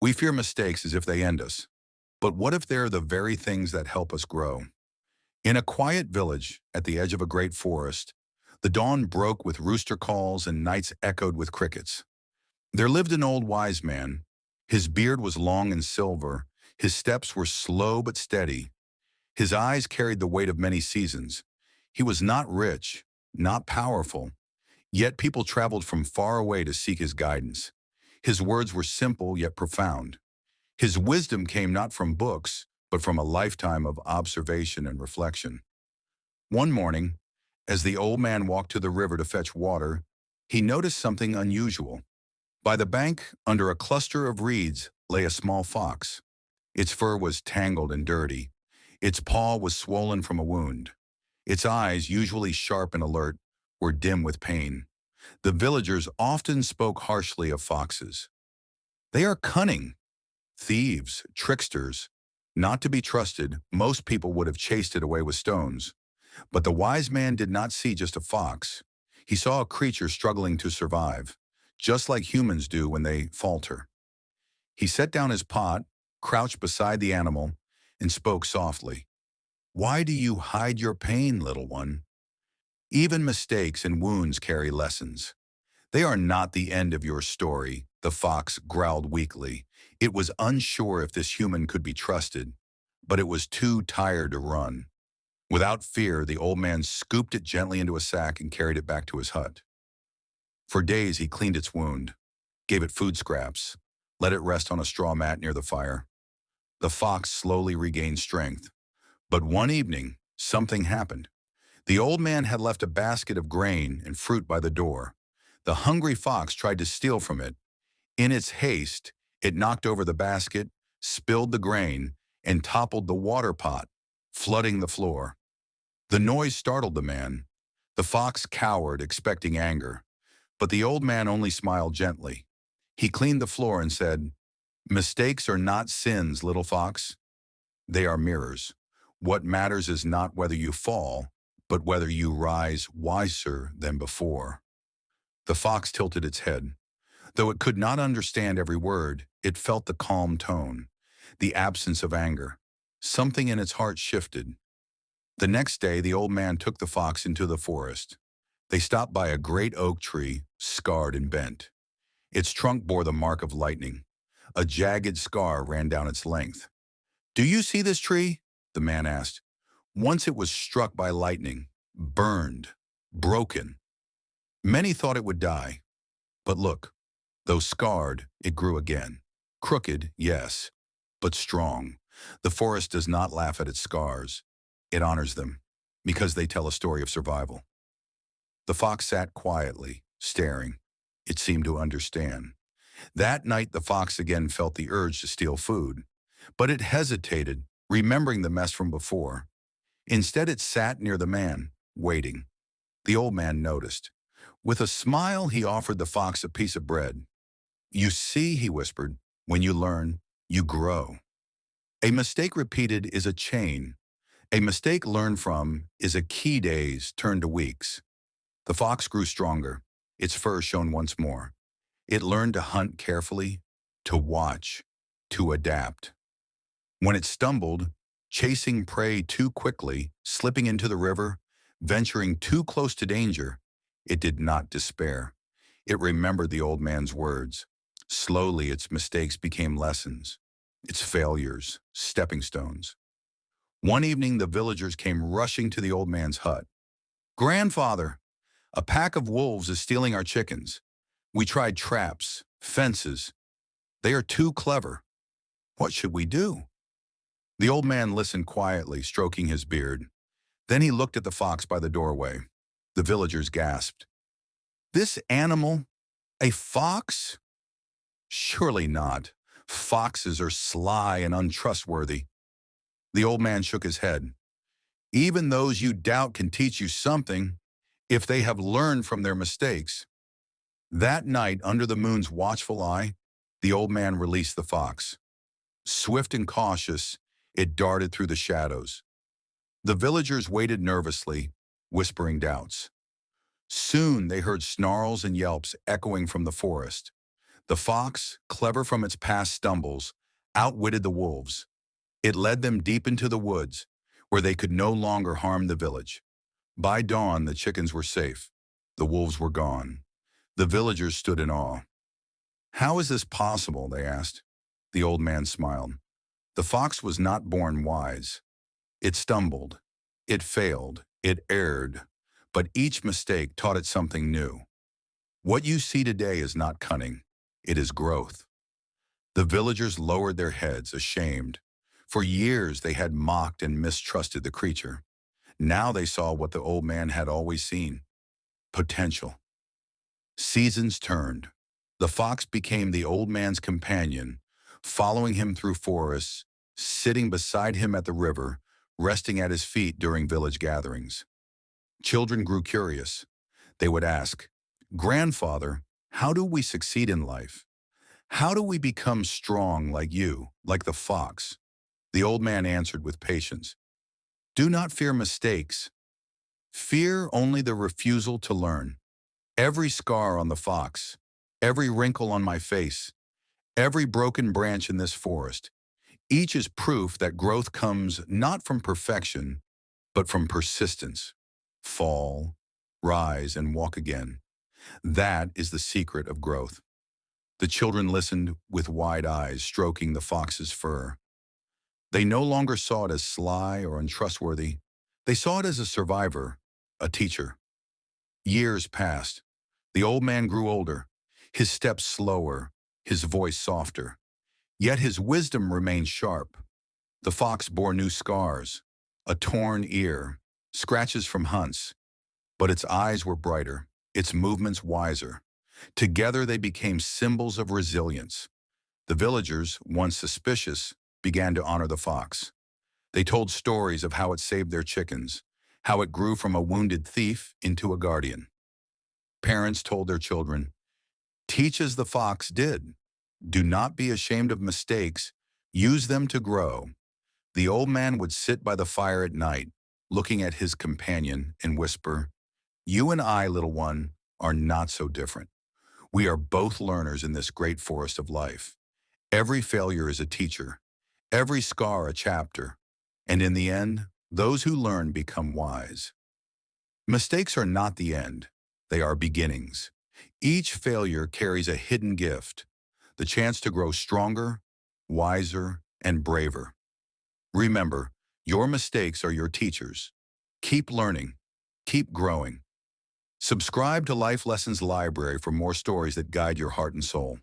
We fear mistakes as if they end us. But what if they're the very things that help us grow? In a quiet village at the edge of a great forest, the dawn broke with rooster calls and nights echoed with crickets. There lived an old wise man. His beard was long and silver. His steps were slow but steady. His eyes carried the weight of many seasons. He was not rich, not powerful, yet people traveled from far away to seek his guidance. His words were simple yet profound. His wisdom came not from books, but from a lifetime of observation and reflection. One morning, as the old man walked to the river to fetch water, he noticed something unusual. By the bank, under a cluster of reeds, lay a small fox. Its fur was tangled and dirty. Its paw was swollen from a wound. Its eyes, usually sharp and alert, were dim with pain. The villagers often spoke harshly of foxes. "They are cunning, thieves, tricksters. Not to be trusted, most people would have chased it away with stones." But the wise man did not see just a fox. He saw a creature struggling to survive, just like humans do when they falter. He set down his pot, crouched beside the animal, and spoke softly. "Why do you hide your pain, little one? Even mistakes and wounds carry lessons. They are not the end of your story," the fox growled weakly. It was unsure if this human could be trusted, but it was too tired to run. Without fear, the old man scooped it gently into a sack and carried it back to his hut. For days, he cleaned its wound, gave it food scraps, let it rest on a straw mat near the fire. The fox slowly regained strength. But one evening, something happened. The old man had left a basket of grain and fruit by the door. The hungry fox tried to steal from it. In its haste, it knocked over the basket, spilled the grain, and toppled the water pot, flooding the floor. The noise startled the man. The fox cowered, expecting anger. But the old man only smiled gently. He cleaned the floor and said, "Mistakes are not sins, little fox. They are mirrors. What matters is not whether you fall, but whether you rise wiser than before." The fox tilted its head. Though it could not understand every word, it felt the calm tone, the absence of anger. Something in its heart shifted. The next day, the old man took the fox into the forest. They stopped by a great oak tree, scarred and bent. Its trunk bore the mark of lightning. A jagged scar ran down its length. "Do you see this tree?" the man asked. "Once it was struck by lightning, burned, broken. Many thought it would die. But look, though scarred, it grew again. Crooked, yes, but strong. The forest does not laugh at its scars. It honors them, because they tell a story of survival." The fox sat quietly, staring. It seemed to understand. That night, the fox again felt the urge to steal food. But it hesitated, remembering the mess from before. Instead, it sat near the man, waiting. The old man noticed. With a smile, he offered the fox a piece of bread. "You see," he whispered, "when you learn, you grow. A mistake repeated is a chain. A mistake learned from is a key days turned to weeks." The fox grew stronger. Its fur shone once more. It learned to hunt carefully, to watch, to adapt. When it stumbled, chasing prey too quickly, slipping into the river, venturing too close to danger, it did not despair. It remembered the old man's words. Slowly, its mistakes became lessons, its failures, stepping stones. One evening, the villagers came rushing to the old man's hut. "Grandfather, a pack of wolves is stealing our chickens. We tried traps, fences. They are too clever. What should we do?" The old man listened quietly, stroking his beard. Then he looked at the fox by the doorway. The villagers gasped. "This animal? A fox? Surely not. Foxes are sly and untrustworthy." The old man shook his head. "Even those you doubt can teach you something, if they have learned from their mistakes." That night, under the moon's watchful eye, the old man released the fox. Swift and cautious, it darted through the shadows. The villagers waited nervously, whispering doubts. Soon they heard snarls and yelps echoing from the forest. The fox, clever from its past stumbles, outwitted the wolves. It led them deep into the woods, where they could no longer harm the village. By dawn, the chickens were safe. The wolves were gone. The villagers stood in awe. "How is this possible?" they asked. The old man smiled. The fox was not born wise. It stumbled. It failed. It erred. But each mistake taught it something new. What you see today is not cunning. It is growth. The villagers lowered their heads, ashamed. For years they had mocked and mistrusted the creature. Now they saw what the old man had always seen: potential. Seasons turned. The fox became the old man's companion, following him through forests, sitting beside him at the river, resting at his feet during village gatherings. Children grew curious. They would ask, "Grandfather, how do we succeed in life? How do we become strong like you, like the fox?" The old man answered with patience, "Do not fear mistakes. Fear only the refusal to learn. Every scar on the fox, every wrinkle on my face, every broken branch in this forest, each is proof that growth comes not from perfection, but from persistence. Fall, rise, and walk again. That is the secret of growth." The children listened with wide eyes, stroking the fox's fur. They no longer saw it as sly or untrustworthy. They saw it as a survivor, a teacher. Years passed. The old man grew older, his steps slower, his voice softer. Yet his wisdom remained sharp. The fox bore new scars, a torn ear, scratches from hunts. But its eyes were brighter, its movements wiser. Together they became symbols of resilience. The villagers, once suspicious, began to honor the fox. They told stories of how it saved their chickens, how it grew from a wounded thief into a guardian. Parents told their children, "Teach as the fox did. Do not be ashamed of mistakes. Use them to grow." The old man would sit by the fire at night, looking at his companion and whisper, "You and I, little one, are not so different. We are both learners in this great forest of life. Every failure is a teacher, every scar a chapter, and in the end, those who learn become wise." Mistakes are not the end. They are beginnings. Each failure carries a hidden gift, the chance to grow stronger, wiser, and braver. Remember, your mistakes are your teachers. Keep learning. Keep growing. Subscribe to Life Lessons Library for more stories that guide your heart and soul.